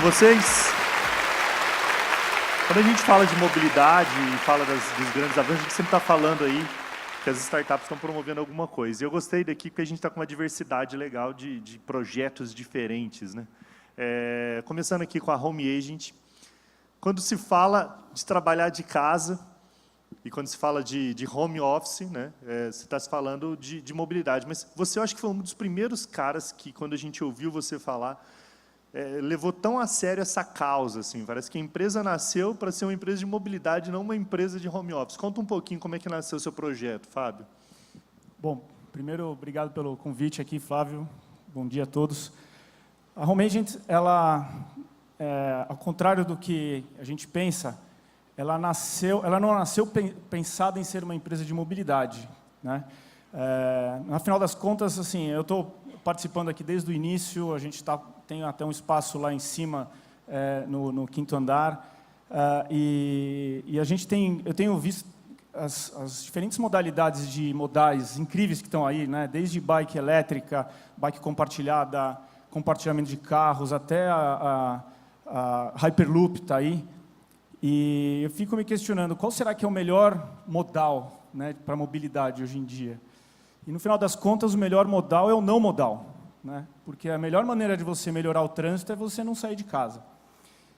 vocês? Quando a gente fala de mobilidade e fala dos grandes avanços, a gente sempre está falando aí que as startups estão promovendo alguma coisa. E eu gostei daqui porque a gente está com uma diversidade legal de projetos diferentes, né? Começando aqui com a Home Agent. Quando se fala de trabalhar de casa e quando se fala de home office, né, você está se falando de mobilidade. Mas você, eu acho que foi um dos primeiros caras que, quando a gente ouviu você falar, levou tão a sério essa causa. Assim, parece que a empresa nasceu para ser uma empresa de mobilidade, não uma empresa de home office. Conta um pouquinho como é que nasceu o seu projeto, Fábio. Bom, primeiro, obrigado pelo convite aqui, Flávio. Bom dia a todos. A Home Agent, ela, ao contrário do que a gente pensa, ela não nasceu pensada em ser uma empresa de mobilidade, né? No final das contas, assim, eu estou participando aqui desde o início, a gente tem até um espaço lá em cima, no quinto andar, e eu tenho visto as diferentes modalidades de modais incríveis que estão aí, né? Desde bike elétrica, bike compartilhada, compartilhamento de carros, até a Hyperloop está aí. E eu fico me questionando, qual será que é o melhor modal, né, para a mobilidade hoje em dia? E, no final das contas, o melhor modal é o não modal, né? Porque a melhor maneira de você melhorar o trânsito é você não sair de casa.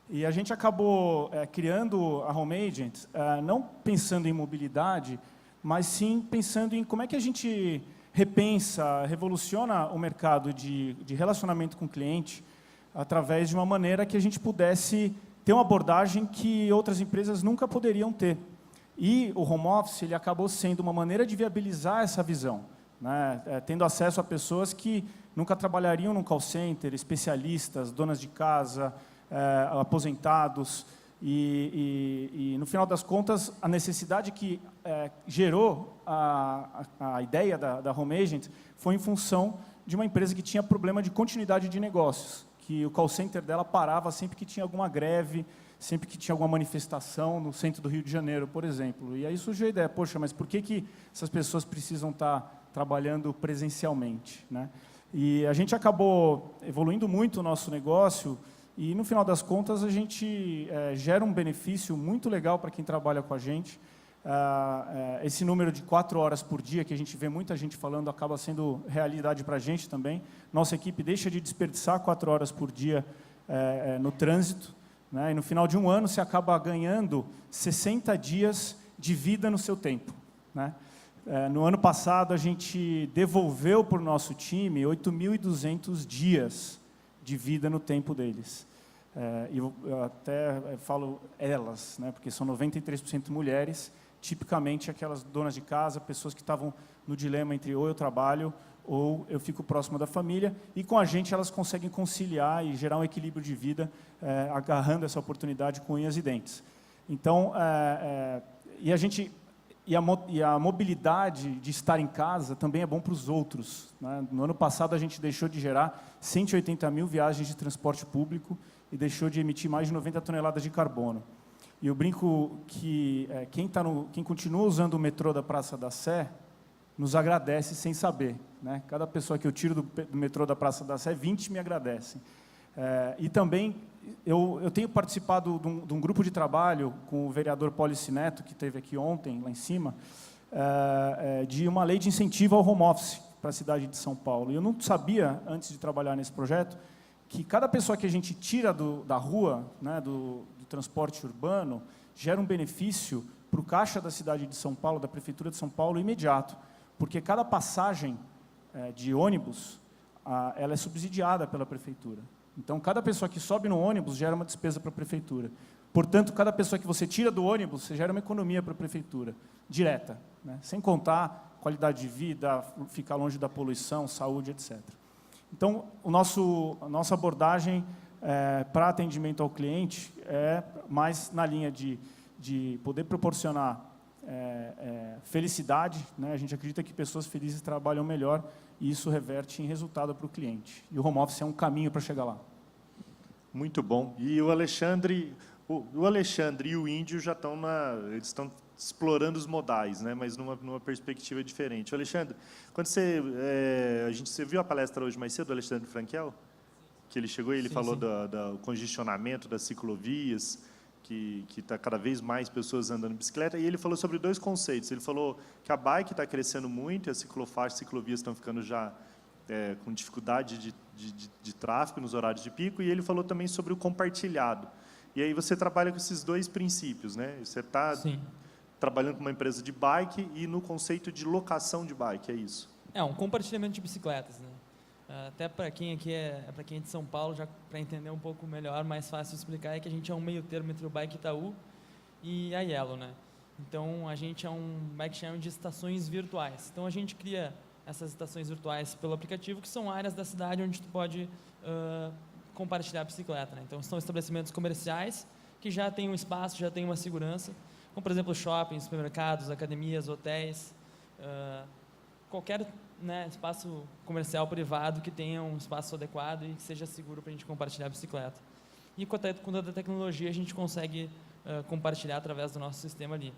E a gente acabou criando a Home Agent, não pensando em mobilidade, mas sim pensando em como é que a gente repensa, revoluciona o mercado de relacionamento com o cliente através de uma maneira que a gente pudesse ter uma abordagem que outras empresas nunca poderiam ter. E o home office ele acabou sendo uma maneira de viabilizar essa visão, né? Tendo acesso a pessoas que nunca trabalhariam num call center, especialistas, donas de casa, aposentados. E, no final das contas, a necessidade que gerou a ideia da Home Agent foi em função de uma empresa que tinha problema de continuidade de negócios, que o call center dela parava sempre que tinha alguma greve, sempre que tinha alguma manifestação no centro do Rio de Janeiro, por exemplo. E aí surgiu a ideia, poxa, mas por que essas pessoas precisam estar trabalhando presencialmente, né? E a gente acabou evoluindo muito o nosso negócio e, no final das contas, a gente gera um benefício muito legal para quem trabalha com a gente. Esse número de 4 horas por dia, que a gente vê muita gente falando, acaba sendo realidade para a gente também. Nossa equipe deixa de desperdiçar 4 horas por dia no trânsito, né? E no final de um ano, você acaba ganhando 60 dias de vida no seu tempo, né? No ano passado, a gente devolveu para o nosso time 8.200 dias de vida no tempo deles. E eu até falo elas, né? Porque são 93% mulheres, tipicamente aquelas donas de casa, pessoas que estavam no dilema entre ou eu trabalho ou eu fico próximo da família, e com a gente elas conseguem conciliar e gerar um equilíbrio de vida, agarrando essa oportunidade com unhas e dentes. Então, e a mobilidade de estar em casa também é bom para os outros, né? No ano passado, a gente deixou de gerar 180 mil viagens de transporte público e deixou de emitir mais de 90 toneladas de carbono. E eu brinco que quem continua usando o metrô da Praça da Sé nos agradece sem saber, né? Cada pessoa que eu tiro do metrô da Praça da Sé, 20 me agradecem. E também, eu tenho participado de um grupo de trabalho com o vereador Polici Neto, que esteve aqui ontem, lá em cima, de uma lei de incentivo ao home office para a cidade de São Paulo. E eu não sabia, antes de trabalhar nesse projeto, que cada pessoa que a gente tira da rua, né, do transporte urbano, gera um benefício para o caixa da cidade de São Paulo, da Prefeitura de São Paulo, imediato. Porque cada passagem de ônibus, ela é subsidiada pela Prefeitura. Então, cada pessoa que sobe no ônibus gera uma despesa para a Prefeitura. Portanto, cada pessoa que você tira do ônibus, você gera uma economia para a Prefeitura, direta, né? Sem contar qualidade de vida, ficar longe da poluição, saúde, etc. Então, a nossa abordagem para atendimento ao cliente é mais na linha de poder proporcionar felicidade, né? A gente acredita que pessoas felizes trabalham melhor e isso reverte em resultado para o cliente. E o home office é um caminho para chegar lá. Muito bom. E o Alexandre e o Índio já estão eles estão explorando os modais, né? Mas numa perspectiva diferente. Alexandre, quando você viu a palestra hoje mais cedo do Alexandre Frankel? que ele chegou e ele Sim, falou sim. do congestionamento das ciclovias, que está cada vez mais pessoas andando de bicicleta, e ele falou sobre dois conceitos. Ele falou que a bike está crescendo muito, e as ciclofaixas, ciclovias estão ficando já com dificuldade de tráfego nos horários de pico, e ele falou também sobre o compartilhado. E aí você trabalha com esses dois princípios, né? Você está Sim. trabalhando com uma empresa de bike e no conceito de locação de bike, é isso? É um compartilhamento de bicicletas, né? Até para quem aqui para quem é de São Paulo, já para entender um pouco melhor, mais fácil de explicar, é que a gente é um meio termo entre o Bike Itaú e a Yellow, né? Então a gente é um bike sharing de estações virtuais. Então a gente cria essas estações virtuais pelo aplicativo, que são áreas da cidade onde tu pode compartilhar a bicicleta, né? Então são estabelecimentos comerciais que já têm um espaço, já têm uma segurança, como por exemplo shoppings, supermercados, academias, hotéis, qualquer, né, espaço comercial privado que tenha um espaço adequado e que seja seguro para a gente compartilhar a bicicleta. E com toda a tecnologia a gente consegue compartilhar através do nosso sistema ali.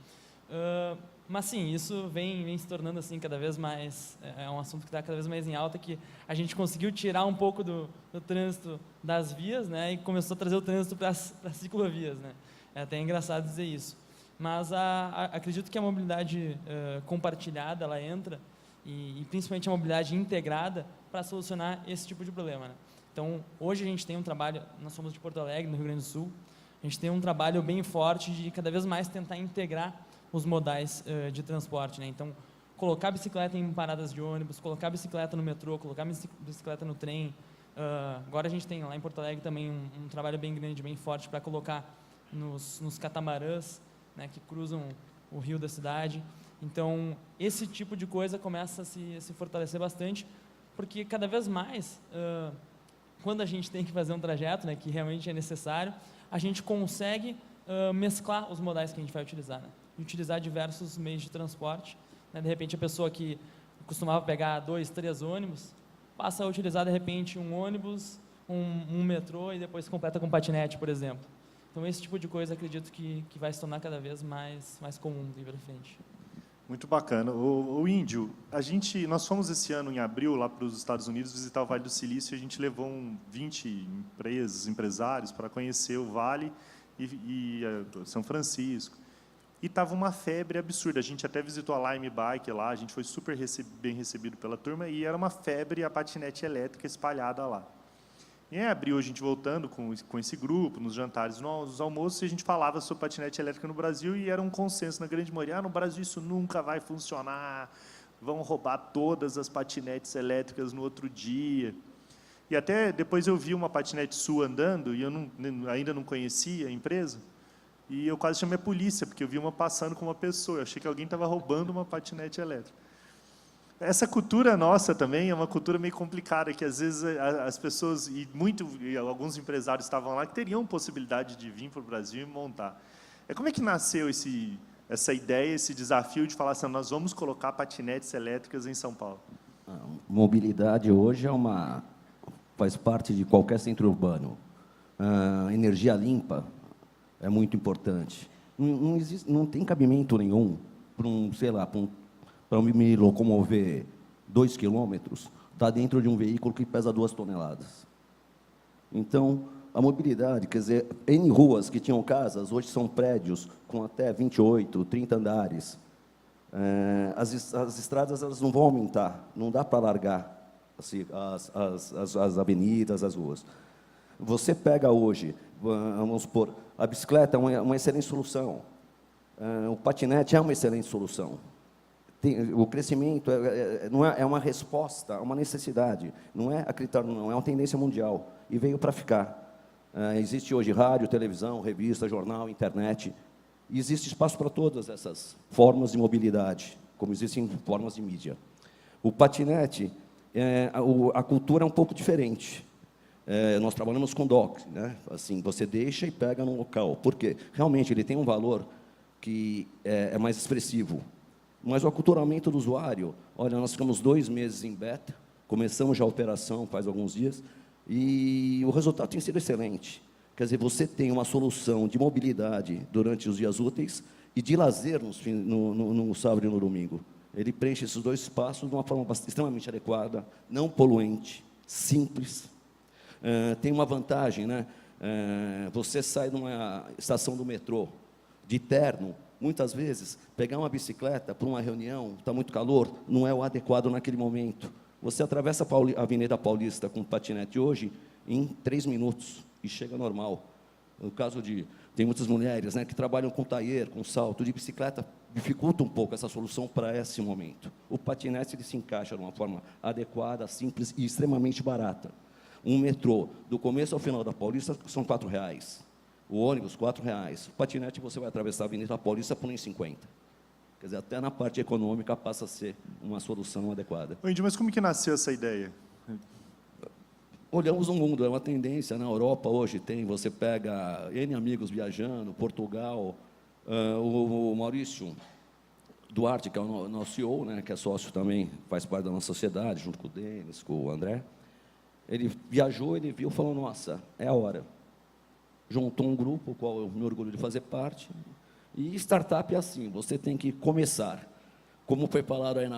Mas sim, isso vem se tornando assim cada vez mais, é um assunto que está cada vez mais em alta, que a gente conseguiu tirar um pouco do trânsito das vias, né, e começou a trazer o trânsito para as ciclovias, né. É até engraçado dizer isso. Mas acredito que a mobilidade compartilhada, ela entra, e principalmente a mobilidade integrada, para solucionar esse tipo de problema, né. Então, hoje a gente tem um trabalho, nós somos de Porto Alegre, no Rio Grande do Sul, a gente tem um trabalho bem forte de cada vez mais tentar integrar os modais de transporte, né? Então, colocar a bicicleta em paradas de ônibus, colocar a bicicleta no metrô, colocar a bicicleta no trem. Agora a gente tem lá em Porto Alegre também um trabalho bem grande, bem forte para colocar nos catamarãs, né, que cruzam o rio da cidade. Então, esse tipo de coisa começa a se fortalecer bastante, porque cada vez mais, quando a gente tem que fazer um trajeto, né, que realmente é necessário, a gente consegue mesclar os modais que a gente vai utilizar, né? Utilizar diversos meios de transporte, né? De repente a pessoa que costumava pegar 2, 3 ônibus, passa a utilizar de repente um ônibus, um metrô e depois completa com patinete, por exemplo. Então esse tipo de coisa acredito que vai se tornar cada vez mais comum daqui para frente. Muito bacana. O Índio, nós fomos esse ano em abril lá para os Estados Unidos visitar o Vale do Silício, e a gente levou 20 empresários para conhecer o Vale e São Francisco. E estava uma febre absurda. A gente até visitou a Lime Bike lá, a gente foi super bem recebido pela turma, e era uma febre a patinete elétrica espalhada lá. E em abril, a gente voltando com esse grupo, nos jantares, nos almoços, e a gente falava sobre patinete elétrica no Brasil, e era um consenso na grande maioria: no Brasil isso nunca vai funcionar, vão roubar todas as patinetes elétricas no outro dia. E até depois eu vi uma patinete sua andando, e eu ainda não conhecia a empresa, e eu quase chamei a polícia, porque eu vi uma passando com uma pessoa, eu achei que alguém estava roubando uma patinete elétrica. Essa cultura nossa também é uma cultura meio complicada, que às vezes as pessoas, e alguns empresários estavam lá, que teriam possibilidade de vir para o Brasil e montar. Como é que nasceu essa ideia, esse desafio de falar assim: nós vamos colocar patinetes elétricas em São Paulo? A mobilidade hoje faz parte de qualquer centro urbano. A energia limpa é muito importante. Não tem cabimento nenhum para me locomover 2 quilômetros, estar dentro de um veículo que pesa 2 toneladas. Então, a mobilidade, quer dizer, N ruas que tinham casas, hoje são prédios com até 28, 30 andares. As estradas elas não vão aumentar, não dá para largar assim, as avenidas, as ruas. Você pega hoje, vamos supor, a bicicleta é uma excelente solução, o patinete é uma excelente solução. O crescimento é uma resposta a uma necessidade, não é acreditar, não é uma tendência mundial, e veio para ficar. Existe hoje rádio, televisão, revista, jornal, internet, e existe espaço para todas essas formas de mobilidade, como existem formas de mídia. O patinete, a cultura é um pouco diferente. Nós trabalhamos com dock, né? Assim, você deixa e pega no local. Por quê? Realmente ele tem um valor que é mais expressivo. Mas o aculturamento do usuário, olha, nós ficamos 2 meses em beta, começamos já a operação faz alguns dias, e o resultado tem sido excelente. Quer dizer, você tem uma solução de mobilidade durante os dias úteis e de lazer no sábado e no domingo. Ele preenche esses 2 espaços de uma forma extremamente adequada, não poluente, simples. Tem uma vantagem, né? Você sai de uma estação do metrô de terno, muitas vezes, pegar uma bicicleta para uma reunião, está muito calor, não é o adequado naquele momento. Você atravessa a Avenida Paulista com patinete hoje em 3 minutos e chega normal. No caso tem muitas mulheres, né, que trabalham com taier, com salto de bicicleta, dificulta um pouco essa solução para esse momento. O patinete ele se encaixa de uma forma adequada, simples e extremamente barata. Um metrô, do começo ao final da Paulista, são R$4. O ônibus, R$4. O patinete, você vai atravessar a Avenida Paulista por R$1,50. Quer dizer, até na parte econômica passa a ser uma solução adequada. Ô, Índio, mas como que nasceu essa ideia? Olhamos o mundo, é uma tendência. Na Europa hoje você pega N amigos viajando, Portugal, o Maurício Duarte, que é o nosso CEO, né, que é sócio também, faz parte da nossa sociedade, junto com o Denis, com o André. Ele viajou, ele viu e falou, nossa, é a hora. Juntou um grupo, qual eu me orgulho de fazer parte, e startup é assim, você tem que começar. Como foi falado aí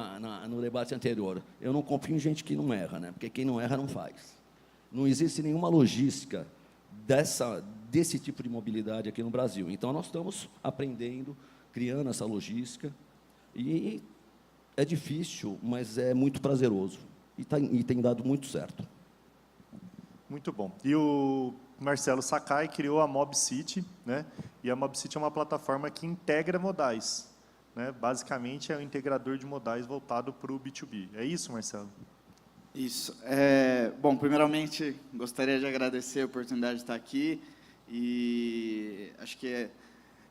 no debate anterior, eu não confio em gente que não erra, né, porque quem não erra não faz. Não existe nenhuma logística desse tipo de mobilidade aqui no Brasil. Então, nós estamos aprendendo, criando essa logística, e é difícil, mas é muito prazeroso, e tem dado muito certo. Muito bom. E o Marcelo Sakai criou a MobCity, né? E a MobCity é uma plataforma que integra modais, né? Basicamente, é um integrador de modais voltado para o B2B. É isso, Marcelo? Isso. Bom, primeiramente, gostaria de agradecer a oportunidade de estar aqui e acho que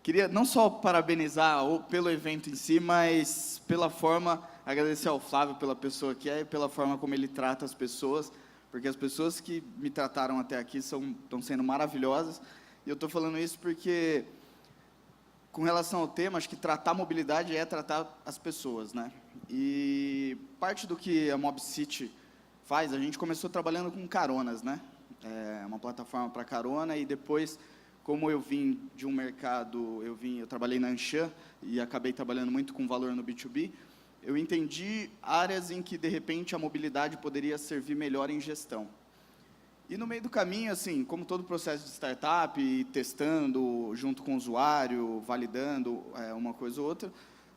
queria não só parabenizar pelo evento em si, mas pela forma, agradecer ao Flávio pela pessoa que é e pela forma como ele trata as pessoas, porque as pessoas que me trataram até aqui estão sendo maravilhosas, e eu estou falando isso porque, com relação ao tema, acho que tratar mobilidade é tratar as pessoas, né? E parte do que a MobCity faz, a gente começou trabalhando com caronas, né? Uma plataforma para carona, e depois, como eu vim de um mercado, eu trabalhei na Anshan e acabei trabalhando muito com valor no B2B, eu entendi áreas em que, de repente, a mobilidade poderia servir melhor em gestão. E no meio do caminho, assim, como todo processo de startup, testando junto com o usuário, validando uma coisa ou outra,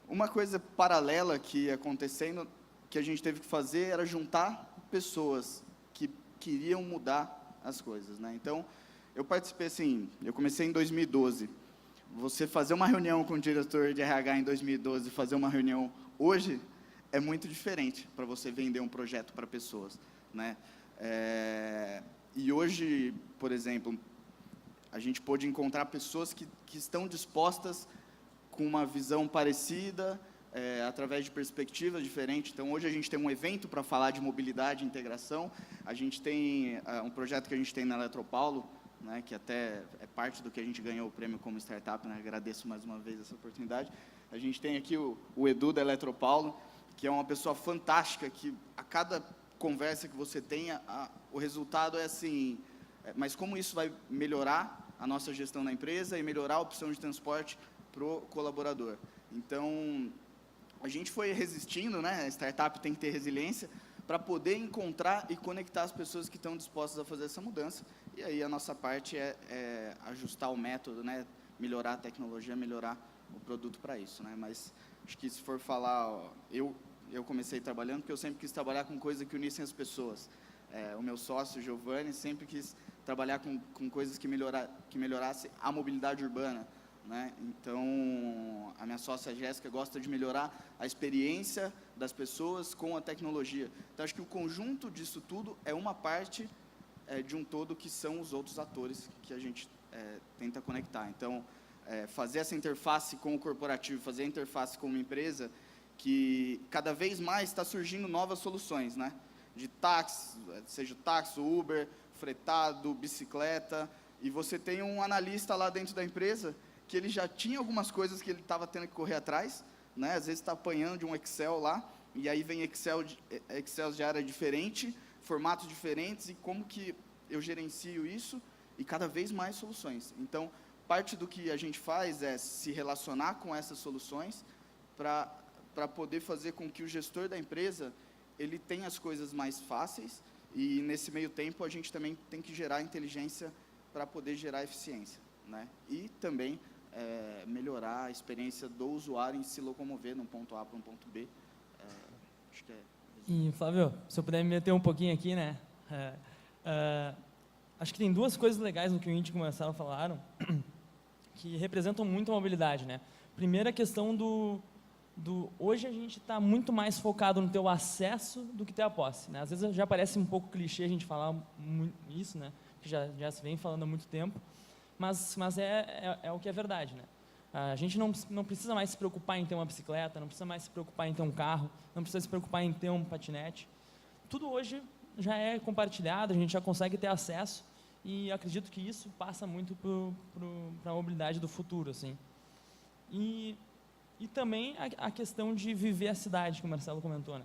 uma coisa paralela que ia acontecendo, que a gente teve que fazer, era juntar pessoas que queriam mudar as coisas, né? Então, eu participei, assim, eu comecei em 2012. Você fazer uma reunião com o diretor de RH em 2012 e fazer uma reunião hoje é muito diferente para você vender um projeto para pessoas, né? E hoje, por exemplo, a gente pôde encontrar pessoas que estão dispostas com uma visão parecida, através de perspectivas diferentes. Então, hoje a gente tem um evento para falar de mobilidade e integração. A gente tem um projeto que a gente tem na Eletropaulo, né, que até é parte do que a gente ganhou o prêmio como startup, né? Agradeço mais uma vez essa oportunidade. A gente tem aqui o Edu da Eletropaulo, que é uma pessoa fantástica, que a cada conversa que você tenha, o resultado é assim, mas como isso vai melhorar a nossa gestão da empresa e melhorar a opção de transporte para o colaborador. Então, a gente foi resistindo, né? A startup tem que ter resiliência para poder encontrar e conectar as pessoas que estão dispostas a fazer essa mudança. E aí a nossa parte é ajustar o método, né? Melhorar a tecnologia, melhorar o produto para isso, né? Mas acho que se for falar, eu comecei trabalhando porque eu sempre quis trabalhar com coisas que unissem as pessoas. O meu sócio, Giovanni, sempre quis trabalhar com coisas que melhorassem a mobilidade urbana, né? Então, a minha sócia Jéssica gosta de melhorar a experiência das pessoas com a tecnologia. Então, acho que o conjunto disso tudo é uma parte de um todo que são os outros atores que a gente tenta conectar. Então, fazer essa interface com o corporativo, fazer a interface com uma empresa que cada vez mais está surgindo novas soluções, né? De táxi, seja o táxi, o Uber, fretado, bicicleta, e você tem um analista lá dentro da empresa que ele já tinha algumas coisas que ele estava tendo que correr atrás, né? Às vezes está apanhando de um Excel lá, e aí vem Excel de área diferente, formatos diferentes, e como que eu gerencio isso, e cada vez mais soluções. Então, parte do que a gente faz é se relacionar com essas soluções para poder fazer com que o gestor da empresa ele tenha as coisas mais fáceis E, nesse meio tempo, a gente também tem que gerar inteligência para poder gerar eficiência, né? E também melhorar a experiência do usuário em se locomover de um ponto A para um ponto B. Acho que é... E, Flávio, se eu puder me meter um pouquinho aqui, né? Acho que tem duas coisas legais no que o Índico e o Marcelo falaram que representam muito a mobilidade, né? Primeiro, a questão hoje a gente está muito mais focado no ter o acesso do que ter a posse, né? Às vezes já parece um pouco clichê a gente falar isso, né? Que já se vem falando há muito tempo, mas é o que é verdade, né? A gente não precisa mais se preocupar em ter uma bicicleta, não precisa mais se preocupar em ter um carro, não precisa se preocupar em ter um patinete. Tudo hoje já é compartilhado, a gente já consegue ter acesso e acredito que isso passa muito para a mobilidade do futuro, assim. E também a questão de viver a cidade, que o Marcelo comentou, né?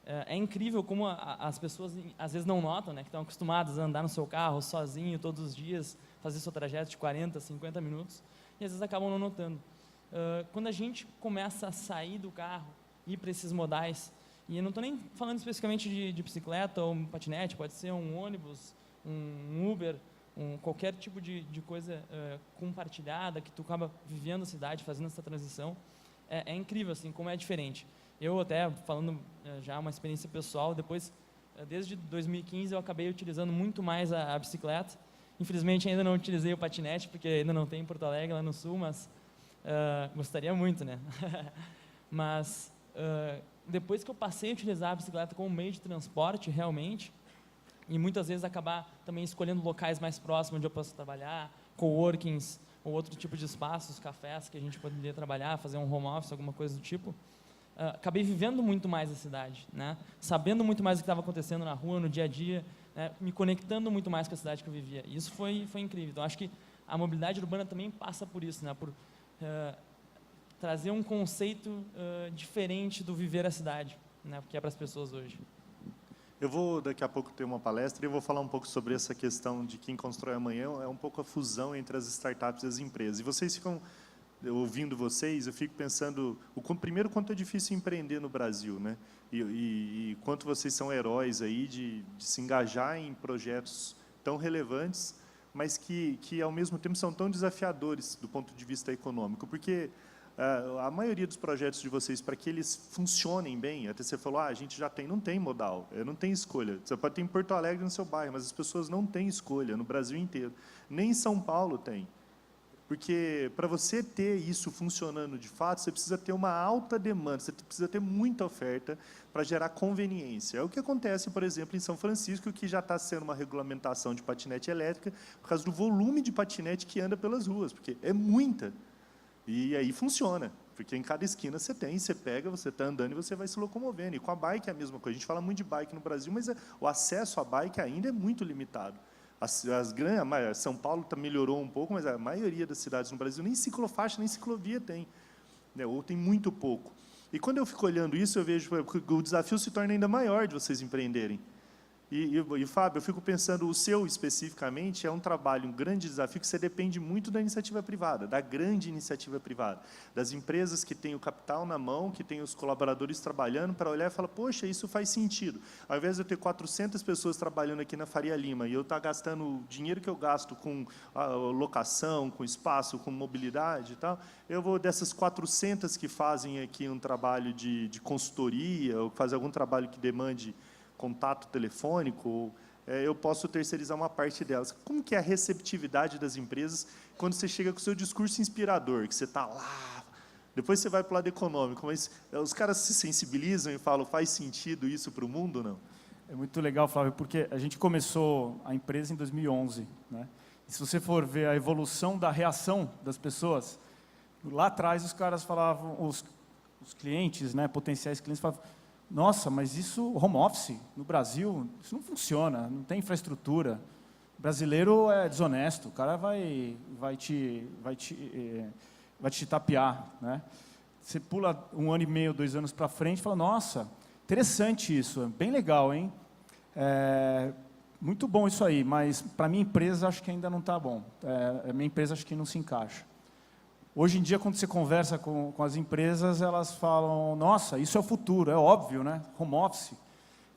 É incrível como as pessoas, às vezes, não notam, né? Que estão acostumadas a andar no seu carro sozinho todos os dias, fazer seu trajeto de 40, 50 minutos, e às vezes acabam não notando. Quando a gente começa a sair do carro, ir para esses modais, e eu não estou nem falando especificamente de bicicleta ou um patinete, pode ser um ônibus, um Uber, qualquer tipo de coisa compartilhada, que tu acaba vivendo a cidade, fazendo essa transição, é incrível, assim, como é diferente. Eu até, falando já uma experiência pessoal, depois, desde 2015, eu acabei utilizando muito mais a bicicleta. Infelizmente, ainda não utilizei o patinete, porque ainda não tem em Porto Alegre, lá no Sul, mas gostaria muito, né? Mas, depois que eu passei a utilizar a bicicleta como meio de transporte, realmente, e muitas vezes acabar também escolhendo locais mais próximos onde eu posso trabalhar, coworkings, ou outro tipo de espaços, cafés que a gente poderia trabalhar, fazer um home office, alguma coisa do tipo, acabei vivendo muito mais a cidade, né? Sabendo muito mais o que estava acontecendo na rua, no dia a dia, né? Me conectando muito mais com a cidade que eu vivia. E isso foi incrível. Então, acho que a mobilidade urbana também passa por isso, né? Por trazer um conceito diferente do viver a cidade, né? Que é para as pessoas hoje. Eu vou, daqui a pouco, ter uma palestra e eu vou falar um pouco sobre essa questão de quem constrói amanhã, é um pouco a fusão entre as startups e as empresas. E vocês ficam, ouvindo vocês, eu fico pensando, primeiro, quanto é difícil empreender no Brasil, né? E quanto vocês são heróis aí de se engajar em projetos tão relevantes, mas que, ao mesmo tempo, são tão desafiadores do ponto de vista econômico, porque a maioria dos projetos de vocês, para que eles funcionem bem, até você falou, a gente já tem, não tem modal, não tem escolha. Você pode ter em Porto Alegre, no seu bairro, mas as pessoas não têm escolha no Brasil inteiro. Nem em São Paulo tem. Porque, para você ter isso funcionando de fato, você precisa ter uma alta demanda, você precisa ter muita oferta para gerar conveniência. É o que acontece, por exemplo, em São Francisco, que já está sendo uma regulamentação de patinete elétrica, por causa do volume de patinete que anda pelas ruas, porque é muita. E aí funciona, porque em cada esquina você pega, você está andando e você vai se locomovendo. E com a bike é a mesma coisa. A gente fala muito de bike no Brasil, mas o acesso à bike ainda é muito limitado. São Paulo melhorou um pouco, mas a maioria das cidades no Brasil nem ciclofaixa, nem ciclovia tem, né? Ou tem muito pouco. E quando eu fico olhando isso, eu vejo que o desafio se torna ainda maior de vocês empreenderem. E Fábio, eu fico pensando, o seu especificamente é um trabalho, um grande desafio, que você depende muito da iniciativa privada, da grande iniciativa privada, das empresas que têm o capital na mão, que têm os colaboradores trabalhando, para olhar e falar, poxa, isso faz sentido. Ao invés de eu ter 400 pessoas trabalhando aqui na Faria Lima, e eu estar gastando o dinheiro que eu gasto com a locação, com espaço, com mobilidade e tal, eu vou dessas 400 que fazem aqui um trabalho de consultoria, ou fazem algum trabalho que demande contato telefônico, eu posso terceirizar uma parte delas. Como que é a receptividade das empresas quando você chega com o seu discurso inspirador, que você está lá, depois você vai para o lado econômico, mas os caras se sensibilizam e falam, faz sentido isso para o mundo, não? É muito legal, Flávio, porque a gente começou a empresa em 2011, né? E se você for ver a evolução da reação das pessoas, lá atrás os caras falavam, os clientes, né, potenciais clientes falavam, nossa, mas isso, home office, no Brasil, isso não funciona, não tem infraestrutura. O brasileiro é desonesto, o cara vai te tapear, né? Você pula 1 ano e meio, 2 anos para frente e fala, nossa, interessante isso, bem legal, hein? Muito bom isso aí, mas para a minha empresa acho que ainda não está bom. A minha empresa acho que não se encaixa. Hoje em dia, quando você conversa com as empresas, elas falam, nossa, isso é o futuro, é óbvio, né? Home office.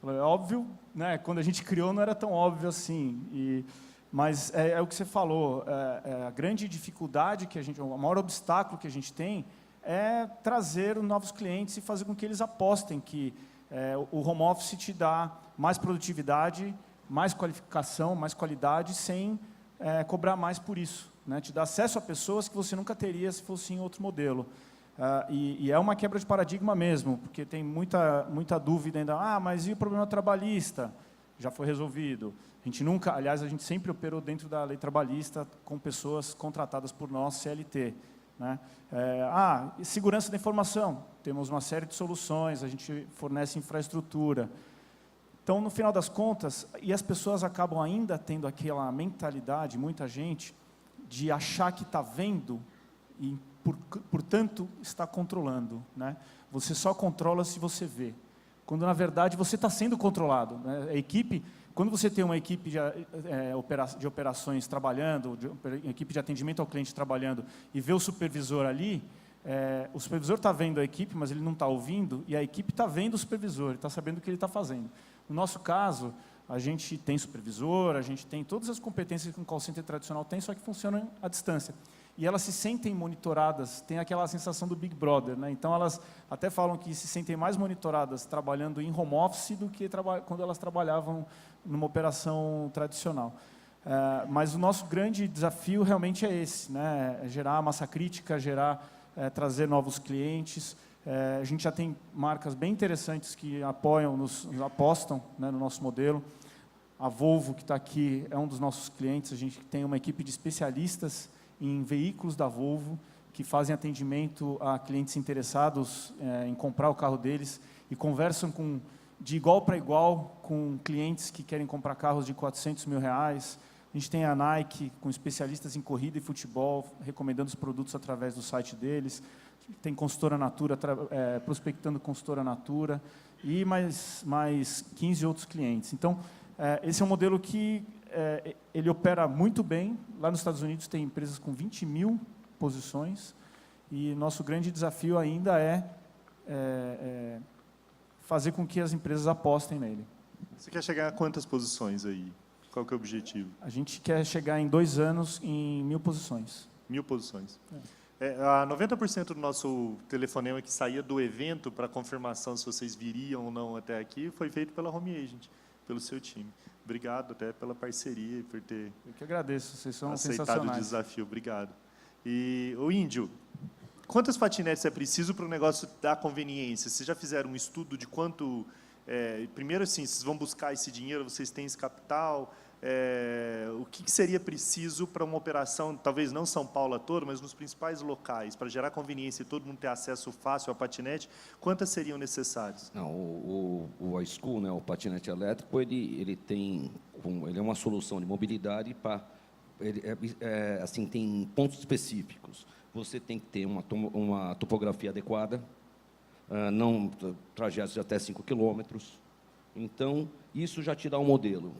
É óbvio, né? Quando a gente criou não era tão óbvio assim. Mas é o que você falou, a grande dificuldade que o maior obstáculo que a gente tem é trazer novos clientes e fazer com que eles apostem que o home office te dá mais produtividade, mais qualificação, mais qualidade, sem cobrar mais por isso, né? Te dá acesso a pessoas que você nunca teria se fosse em outro modelo. E é uma quebra de paradigma mesmo, porque tem muita dúvida ainda. Mas e o problema trabalhista? Já foi resolvido. A gente sempre operou dentro da lei trabalhista com pessoas contratadas por nós, CLT. Né? Segurança da informação. Temos uma série de soluções, a gente fornece infraestrutura. Então, no final das contas, e as pessoas acabam ainda tendo aquela mentalidade, muita gente, de achar que está vendo e, portanto, está controlando. Né? Você só controla se você vê. Quando, na verdade, você está sendo controlado. Né? A equipe, quando você tem uma equipe de operações trabalhando, equipe de atendimento ao cliente trabalhando, e vê o supervisor ali, o supervisor está vendo a equipe, mas ele não está ouvindo, e a equipe está vendo o supervisor, ele está sabendo o que ele está fazendo. No nosso caso, a gente tem supervisor, a gente tem todas as competências que um call center tradicional tem, só que funcionam à distância. E elas se sentem monitoradas, tem aquela sensação do Big Brother, né? Então, elas até falam que se sentem mais monitoradas trabalhando em home office do que quando elas trabalhavam numa operação tradicional. Mas o nosso grande desafio realmente é esse, né? É gerar massa crítica, trazer novos clientes. A gente já tem marcas bem interessantes que apostam, né, no nosso modelo. A Volvo, que está aqui, é um dos nossos clientes. A gente tem uma equipe de especialistas em veículos da Volvo, que fazem atendimento a clientes interessados em comprar o carro deles e conversam de igual para igual com clientes que querem comprar carros de R$400 mil. A gente tem a Nike, com especialistas em corrida e futebol, recomendando os produtos através do site deles. Tem Consultora Natura, prospectando Consultora Natura, e mais 15 outros clientes. Então, esse é um modelo que ele opera muito bem. Lá nos Estados Unidos tem empresas com 20 mil posições, e nosso grande desafio ainda é fazer com que as empresas apostem nele. Você quer chegar a quantas posições aí? Qual que é o objetivo? A gente quer chegar em 2 anos em 1000 posições. 1000 posições. 90% do nosso telefonema que saía do evento para confirmação se vocês viriam ou não até aqui foi feito pela Home Agent, pelo seu time. Obrigado até pela parceria e por ter Eu que agradeço, vocês são aceitado sensacionais. o desafio. Obrigado. E, o Índio, quantas patinetes é preciso para o negócio dar conveniência? Vocês já fizeram um estudo de quanto... primeiro, assim, vocês vão buscar esse dinheiro, vocês têm esse capital... o que seria preciso para uma operação, talvez não São Paulo toda, mas nos principais locais, para gerar conveniência e todo mundo ter acesso fácil ao patinete, quantas seriam necessárias? Não, o iSchool, né, o patinete elétrico, ele é uma solução de mobilidade para... assim, tem pontos específicos. Você tem que ter uma topografia adequada, não trajetos de até 5 quilômetros. Então, isso já te dá um modelo.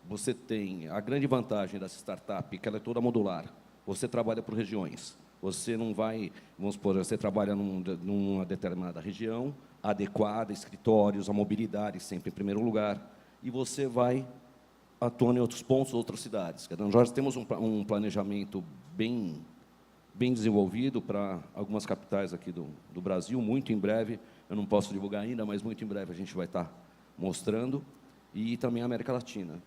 Você tem a grande vantagem dessa startup, que ela é toda modular. Você trabalha por regiões. Você não vai, vamos supor, você trabalha numa determinada região, adequada, escritórios, a mobilidade sempre em primeiro lugar, e você vai atuando em outros pontos, outras cidades. Nós temos um planejamento bem desenvolvido para algumas capitais aqui do Brasil, muito em breve, eu não posso divulgar ainda, mas muito em breve a gente vai estar mostrando, e também a América Latina.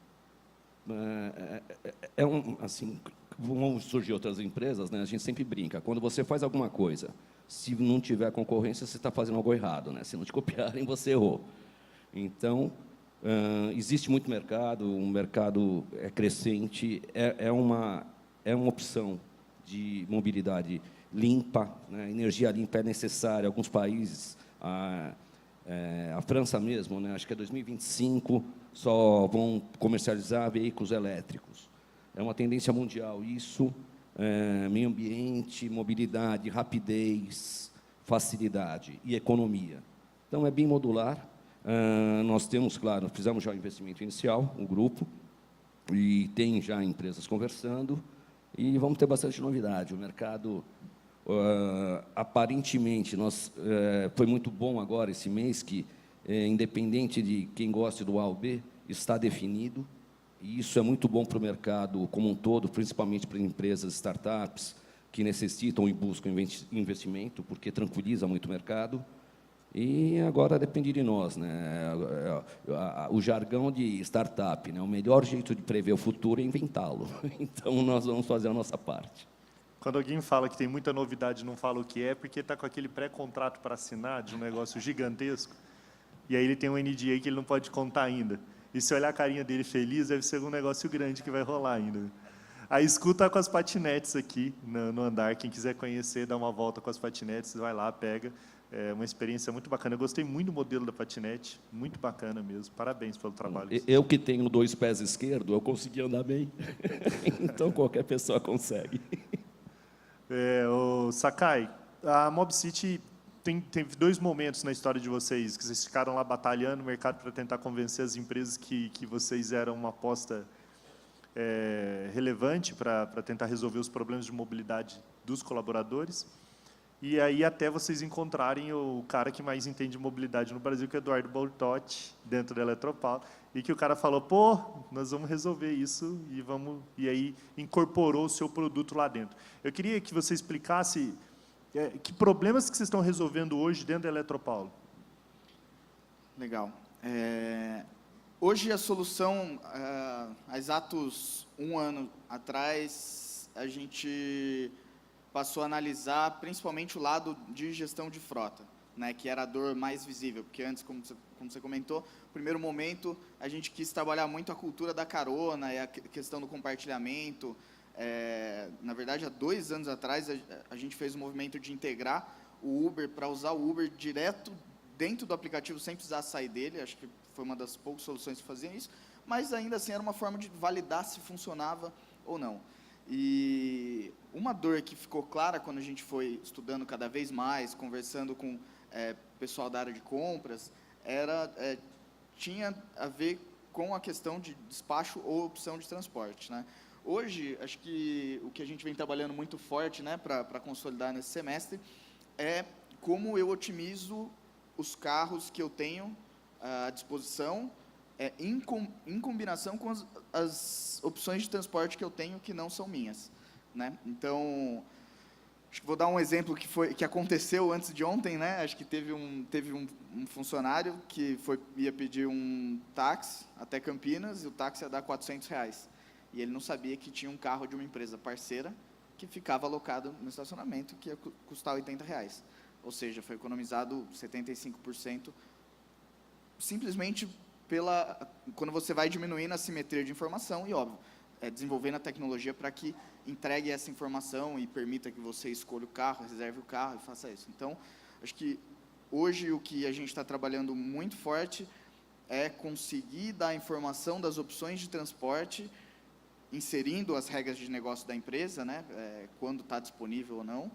Assim, vão surgir outras empresas, né? A gente sempre brinca. Quando você faz alguma coisa, se não tiver concorrência, você está fazendo algo errado, né? Se não te copiarem, você errou. Então, existe muito mercado, o mercado é crescente, é uma opção de mobilidade limpa, né? Energia limpa é necessária. Alguns países, a França mesmo, né? Acho que é 2025, só vão comercializar veículos elétricos. É uma tendência mundial. Isso, meio ambiente, mobilidade, rapidez, facilidade e economia. Então, é bem modular. Nós temos, claro, fizemos já o investimento inicial, o grupo, e tem já empresas conversando, e vamos ter bastante novidade. O mercado, aparentemente, foi muito bom agora esse mês, que independente de quem goste do A ou B, está definido, e isso é muito bom para o mercado como um todo, principalmente para empresas, startups, que necessitam e buscam investimento, porque tranquiliza muito o mercado. E agora depende de nós, né? O jargão de startup, né? O melhor jeito de prever o futuro é inventá-lo. Então, nós vamos fazer a nossa parte. Quando alguém fala que tem muita novidade e não fala o que é, porque está com aquele pré-contrato para assinar de um negócio gigantesco, e aí ele tem um NDA que ele não pode contar ainda. E se olhar a carinha dele feliz, deve ser um negócio grande que vai rolar ainda. A escuta com as patinetes aqui no andar. Quem quiser conhecer, dá uma volta com as patinetes, vai lá, pega. É uma experiência muito bacana. Eu gostei muito do modelo da patinete, muito bacana mesmo. Parabéns pelo trabalho. Eu que tenho 2 pés esquerdos, eu consegui andar bem. Então, qualquer pessoa consegue. O Sakai, a Mob City teve 2 momentos na história de vocês, que vocês ficaram lá batalhando no mercado para tentar convencer as empresas que vocês eram uma aposta relevante para tentar resolver os problemas de mobilidade dos colaboradores. E aí até vocês encontrarem o cara que mais entende de mobilidade no Brasil, que é o Eduardo Bortotti, dentro da Eletropaulo, e que o cara falou, pô, nós vamos resolver isso, e aí incorporou o seu produto lá dentro. Eu queria que você explicasse que problemas que vocês estão resolvendo hoje dentro da Eletropaulo. Legal. Hoje a solução, há exatos 1 ano atrás, a gente passou a analisar principalmente o lado de gestão de frota, né, que era a dor mais visível, porque antes, como você comentou, no primeiro momento a gente quis trabalhar muito a cultura da carona e a questão do compartilhamento. Na verdade, há 2 anos atrás, a gente fez um movimento de integrar o Uber, para usar o Uber direto dentro do aplicativo, sem precisar sair dele. Acho que foi uma das poucas soluções que faziam isso, mas ainda assim era uma forma de validar se funcionava ou não. E uma dor que ficou clara quando a gente foi estudando cada vez mais, conversando com pessoal da área de compras, tinha a ver com a questão de despacho ou opção de transporte, né? Hoje, acho que o que a gente vem trabalhando muito forte, né, para consolidar nesse semestre, é como eu otimizo os carros que eu tenho à disposição, em combinação com as opções de transporte que eu tenho que não são minhas, né? Então, acho que vou dar um exemplo que aconteceu antes de ontem, né? Acho que teve um funcionário que ia pedir um táxi até Campinas, e o táxi ia dar R$400. E ele não sabia que tinha um carro de uma empresa parceira que ficava alocado no estacionamento, que ia custar R$80. Ou seja, foi economizado 75%, simplesmente quando você vai diminuindo a simetria de informação e, óbvio, desenvolvendo a tecnologia para que entregue essa informação e permita que você escolha o carro, reserve o carro e faça isso. Então, acho que hoje o que a gente está trabalhando muito forte é conseguir dar a informação das opções de transporte, inserindo as regras de negócio da empresa, né, quando está disponível ou não,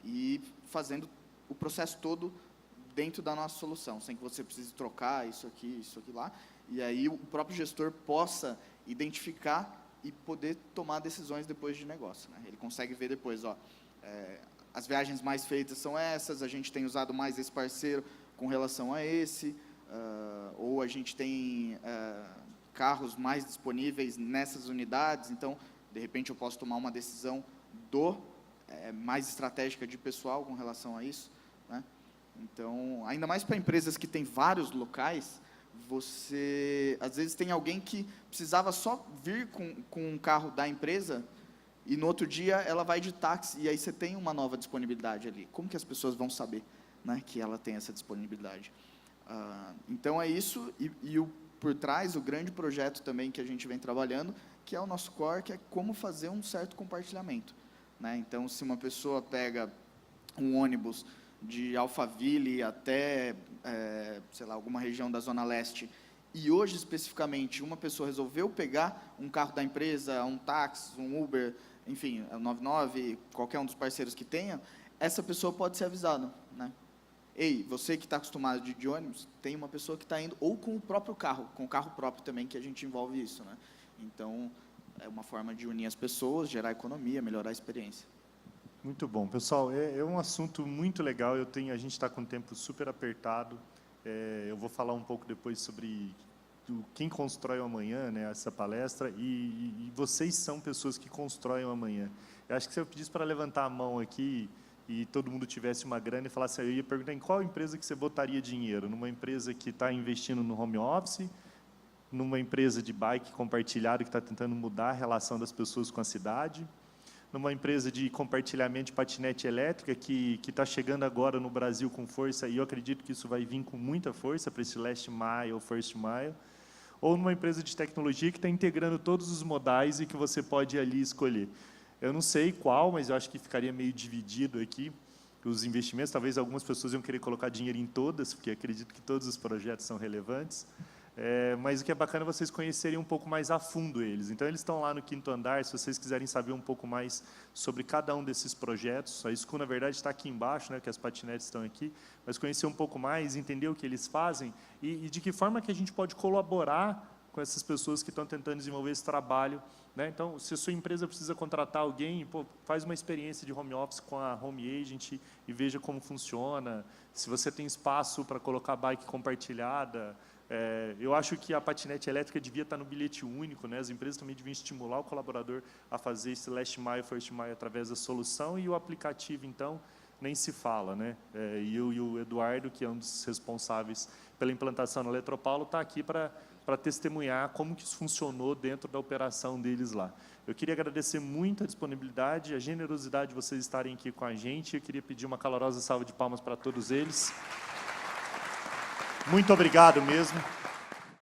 e fazendo o processo todo dentro da nossa solução, sem que você precise trocar isso aqui lá, e aí o próprio gestor possa identificar e poder tomar decisões depois de negócio, né? Ele consegue ver depois, as viagens mais feitas são essas, a gente tem usado mais esse parceiro com relação a esse, ou a gente tem carros mais disponíveis nessas unidades, então, de repente, eu posso tomar uma decisão mais estratégica de pessoal com relação a isso, né? Então, ainda mais para empresas que têm vários locais, você, às vezes, tem alguém que precisava só vir com um carro da empresa e, no outro dia, ela vai de táxi, e aí você tem uma nova disponibilidade ali. Como que as pessoas vão saber, né, que ela tem essa disponibilidade? Então, é isso, por trás, o grande projeto também que a gente vem trabalhando, que é o nosso core, que é como fazer um certo compartilhamento, né? Então, se uma pessoa pega um ônibus de Alphaville até, sei lá, alguma região da Zona Leste, e hoje, especificamente, uma pessoa resolveu pegar um carro da empresa, um táxi, um Uber, enfim, a 99, qualquer um dos parceiros que tenha, essa pessoa pode ser avisada, né? Ei, você que está acostumado de ônibus, tem uma pessoa que está indo, ou com o próprio carro, com o carro próprio também, que a gente envolve isso, né? Então, é uma forma de unir as pessoas, gerar economia, melhorar a experiência. Muito bom. Pessoal, é um assunto muito legal. A gente está com o tempo super apertado. Eu vou falar um pouco depois sobre quem constrói o amanhã, né, essa palestra, e vocês são pessoas que constroem o amanhã. Eu acho que se eu pedisse para levantar a mão aqui e todo mundo tivesse uma grana e falasse, eu ia perguntar em qual empresa que você botaria dinheiro? Numa empresa que está investindo no home office, numa empresa de bike compartilhado que está tentando mudar a relação das pessoas com a cidade, numa empresa de compartilhamento de patinete elétrica que está chegando agora no Brasil com força, e eu acredito que isso vai vir com muita força para esse last mile, first mile, ou numa empresa de tecnologia que está integrando todos os modais e que você pode ali escolher. Eu não sei qual, mas eu acho que ficaria meio dividido aqui os investimentos. Talvez algumas pessoas iam querer colocar dinheiro em todas, porque acredito que todos os projetos são relevantes. Mas o que é bacana é vocês conhecerem um pouco mais a fundo eles. Então, eles estão lá no 5º andar, se vocês quiserem saber um pouco mais sobre cada um desses projetos. A School, na verdade, está aqui embaixo, né, que as patinetes estão aqui, mas conhecer um pouco mais, entender o que eles fazem e de que forma que a gente pode colaborar com essas pessoas que estão tentando desenvolver esse trabalho, né? Então, se a sua empresa precisa contratar alguém, pô, faz uma experiência de home office com a Home Agent e veja como funciona. Se você tem espaço para colocar bike compartilhada, eu acho que a patinete elétrica devia estar no bilhete único, né? As empresas também deviam estimular o colaborador a fazer esse last mile, first mile através da solução, e o aplicativo, então, nem se fala, né? E o Eduardo, que é um dos responsáveis pela implantação na Eletropaulo, está aqui para testemunhar como que isso funcionou dentro da operação deles lá. Eu queria agradecer muito a disponibilidade, a generosidade de vocês estarem aqui com a gente. Eu queria pedir uma calorosa salva de palmas para todos eles. Muito obrigado mesmo.